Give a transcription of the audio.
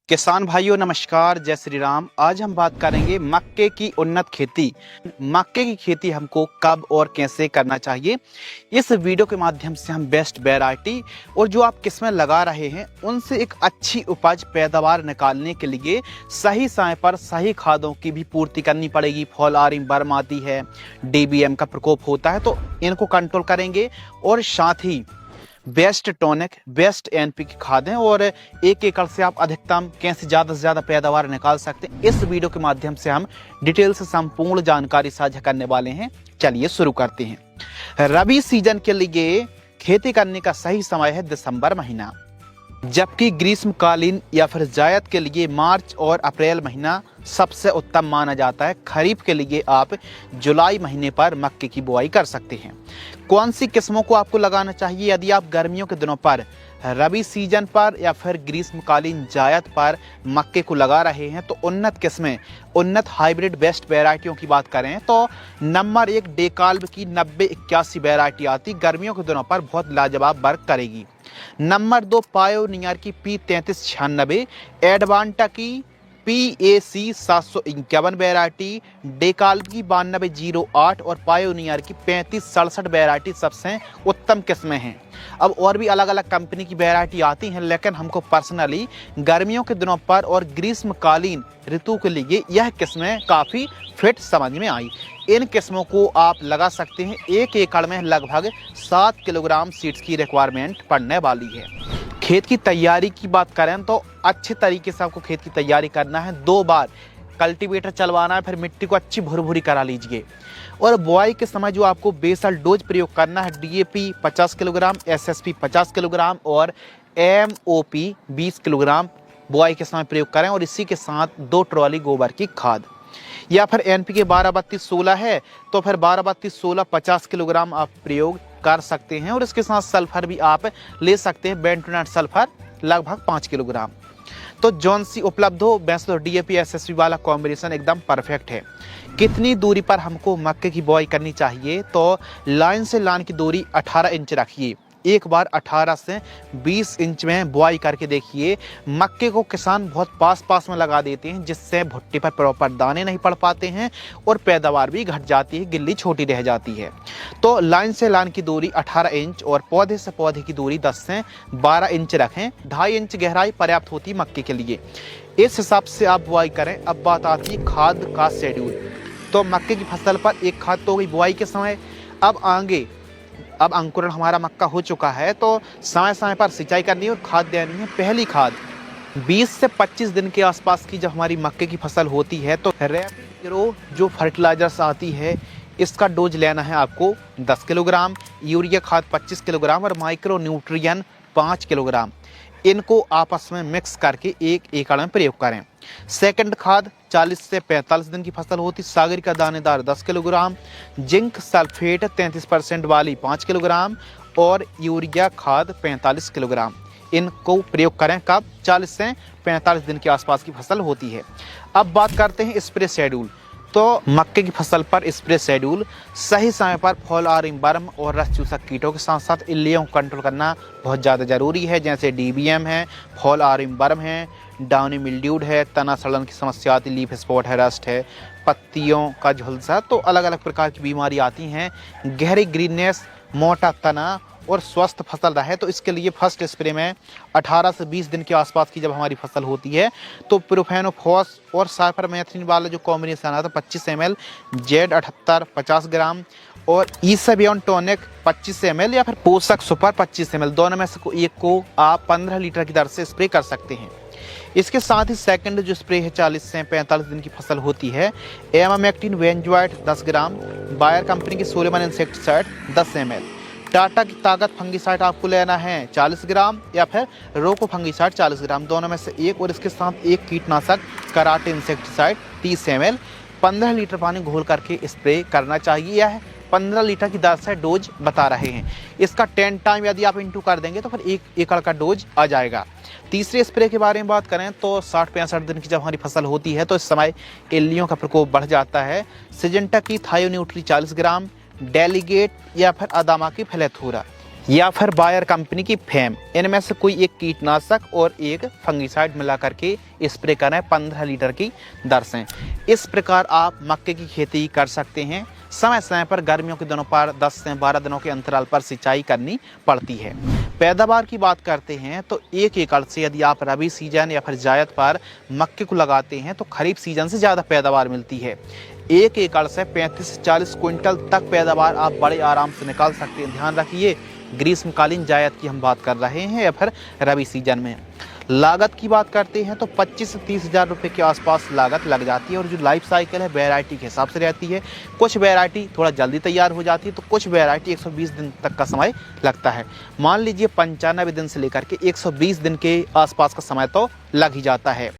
किसान भाइयों नमस्कार, जय श्री राम। आज हम बात करेंगे मक्के की उन्नत खेती। मक्के की खेती हमको कब और कैसे करना चाहिए। इस वीडियो के माध्यम से हम बेस्ट वैरायटी और जो आप किस्में लगा रहे हैं उनसे एक अच्छी उपज पैदावार निकालने के लिए सही समय पर सही खादों की भी पूर्ति करनी पड़ेगी। फॉल आर्मी बर्म आती है, DBM का प्रकोप होता है, तो इनको कंट्रोल करेंगे और साथ ही बेस्ट टॉनिक, बेस्ट NPK खादें और 1 एकड़ से आप अधिकतम कैसे ज़्यादा से ज़्यादा पैदावार निकाल सकते हैं, इस वीडियो के माध्यम से हम डिटेल से संपूर्ण जानकारी साझा करने वाले हैं। चलिए शुरू करते हैं। रबी सीजन के लिए खेती करने का सही समय है दिसंबर महीना, जबकि ग्रीष्मकालीन या फिर जायद के लिए मार्च और अप्रैल महीना सबसे उत्तम माना जाता है। खरीफ के लिए आप जुलाई महीने पर मक्के की बुआई कर सकते हैं। कौन सी किस्मों को आपको लगाना चाहिए यदि आप गर्मियों के दिनों पर रबी सीजन पर या फिर ग्रीष्मकालीन जायद पर मक्के को लगा रहे हैं, तो उन्नत किस्में, उन्नत हाइब्रिड बेस्ट वैरायटियों की बात करें तो नंबर 1 डेकाल्ब की 9081 वैरायटी आती, गर्मियों के दिनों पर बहुत लाजवाब वर्क करेगी। नंबर 2 पायोनियर की P3396, एडवांटा की PAC 751 वैरायटी, डेकाल्ब की 9208 और पायोनियर की 3567 वैरायटी सबसे उत्तम किस्में हैं। अब और भी अलग अलग कंपनी की वैरायटी आती हैं, लेकिन हमको पर्सनली गर्मियों के दिनों पर और ग्रीष्मकालीन ऋतु के लिए यह किस्में काफ़ी फिट समझ में आई। इन किस्मों को आप लगा सकते हैं। 1 एकड़ में लगभग 7 किलोग्राम सीड्स की रिक्वायरमेंट पड़ने वाली है। खेत की तैयारी की बात करें तो अच्छे तरीके से आपको खेत की तैयारी करना है। 2 बार कल्टीवेटर चलवाना है, फिर मिट्टी को अच्छी भुरभुरी करा लीजिए। और बुआई के समय जो आपको बेसल डोज प्रयोग करना है, DAP 50 किलोग्राम, SSP 50 किलोग्राम और MOP 20 किलोग्राम बुआई के समय प्रयोग करें। और इसी के साथ 2 ट्रॉली गोबर की खाद, या फिर NPK 12-32-16 है तो फिर 12-32-16 50 किलोग्राम आप प्रयोग कर सकते हैं। और इसके साथ सल्फर भी आप ले सकते हैं, बेंटोनेट सल्फर लगभग 5 किलोग्राम। तो जौन सी उपलब्ध हो, बेंसलो DAP SSP वाला कॉम्बिनेशन एकदम परफेक्ट है। कितनी दूरी पर हमको मक्के की बुआई करनी चाहिए, तो लाइन से लाइन की दूरी 18 इंच रखिए। एक बार 18 से 20 इंच में बुआई करके देखिए। मक्के को किसान बहुत पास पास में लगा देते हैं, जिससे भुट्टे पर प्रॉपर दाने नहीं पड़ पाते हैं और पैदावार भी घट जाती है, गिल्ली छोटी रह जाती है। तो लाइन से लाइन की दूरी 18 इंच और पौधे से पौधे की दूरी 10 से 12 इंच रखें। 2.5 इंच गहराई पर्याप्त होती है मक्के के लिए। इस हिसाब से आप बुआई करें। अब बात आती है खाद का शेड्यूल। तो मक्के की फसल पर एक खाद तो गई बुआई के समय। अब अंकुरण हमारा मक्का हो चुका है, तो समय समय पर सिंचाई करनी है और खाद देनी है। पहली खाद 20 से 25 दिन के आसपास की जब हमारी मक्के की फसल होती है, तो रैपिड ग्रो जो फर्टिलाइजर्स आती है, इसका डोज लेना है आपको 10 किलोग्राम, यूरिया खाद 25 किलोग्राम और माइक्रो न्यूट्रियन 5 किलोग्राम। इनको आपस में मिक्स करके 1 एकड़ में प्रयोग करें। सेकंड खाद 40 से 45 दिन की फसल होती, सागर का दानेदार 10 किलोग्राम, जिंक सल्फेट 33% वाली 5 किलोग्राम और यूरिया खाद 45 किलोग्राम। इनको प्रयोग करें कब? 40 से 45 दिन के आसपास की फसल होती है। अब बात करते हैं स्प्रे शेड्यूल। तो मक्के की फसल पर स्प्रे शेड्यूल सही समय पर फॉल आर्मी बर्म और रस चूसक कीटों के साथ साथ इल्लियों को कंट्रोल करना बहुत ज़्यादा ज़रूरी है, जैसे DBM है, फॉल आर्मी बर्म है, डाउनी मिल्ड्यूड है, तना सड़न की समस्या आती, लीफ स्पॉट है, रस्ट है, पत्तियों का झुलसा, तो अलग अलग प्रकार की बीमारी आती हैं। गहरी ग्रीननेस, मोटा तना और स्वस्थ फसल रहे, तो इसके लिए फर्स्ट स्प्रे में 18 से 20 दिन के आसपास की जब हमारी फसल होती है, तो प्रोफेनोफॉस और साइपरमेथ्रिन वाला जो कॉम्बिनेशन आता है 25 ml, Z78 50 ग्राम और ईसेबियन टॉनिक 25 ml या फिर पोषक सुपर 25 ml, दोनों में से एक को आप 15 लीटर की दर से स्प्रे कर सकते हैं। इसके साथ ही सेकंड जो स्प्रे है 40 से 45 दिन की फसल होती है, एमामेक्टिन वेंजॉइट 10 ग्राम, बायर कंपनी की सोलेमन इंसेक्टिसाइड 10 ml, टाटा की ताकत फंगिसाइड आपको लेना है 40 ग्राम या फिर रोको फंगिसाइड 40 ग्राम, दोनों में से एक, और इसके साथ एक कीटनाशक कराटे इंसेक्टिसाइड 30 ml 15 लीटर पानी घोल करके स्प्रे करना चाहिए। यह 15 लीटर की दर से डोज बता रहे हैं। इसका 10 टाइम यदि आप इंटू कर देंगे तो फिर 1 एकड़ का डोज आ जाएगा। तीसरे स्प्रे के बारे में बात करें तो 60-65 दिन की जब हमारी फसल होती है, तो इस समय इल्लियों का प्रकोप बढ़ जाता है। सिजेंटा की थायोन्यूट्री 40 ग्राम, डेलीगेट या फिर अदामा की फ्लेथोरा या फिर बायर कंपनी की फेम। इनमें से कोई एक कीटनाशक और एक फंगिसाइड मिला करके स्प्रे करें 15 लीटर की दर से। इस प्रकार आप मक्के की खेती कर सकते हैं। समय समय पर गर्मियों के दिनों पर 10 से 12 दिनों के अंतराल पर सिंचाई करनी पड़ती है। पैदावार की बात करते हैं तो 1 एकड़ से यदि आप रबी सीजन या फिर जायद पर मक्के को लगाते हैं तो खरीफ सीजन से ज़्यादा पैदावार मिलती है। 1 एकड़ से 35 से 40 क्विंटल तक पैदावार आप बड़े आराम से निकाल सकते हैं। ध्यान रखिए, ग्रीष्मकालीन जायद की हम बात कर रहे हैं या फिर रबी सीजन में। लागत की बात करते हैं तो 25 से 30 हज़ार रुपये के आसपास लागत लग जाती है और जो लाइफ साइकिल है वैरायटी के हिसाब से रहती है। कुछ वैरायटी थोड़ा जल्दी तैयार हो जाती है तो कुछ वैरायटी 120 दिन तक का समय लगता है। मान लीजिए 95 दिन से लेकर के 120 दिन के आसपास का समय तो लग ही जाता है।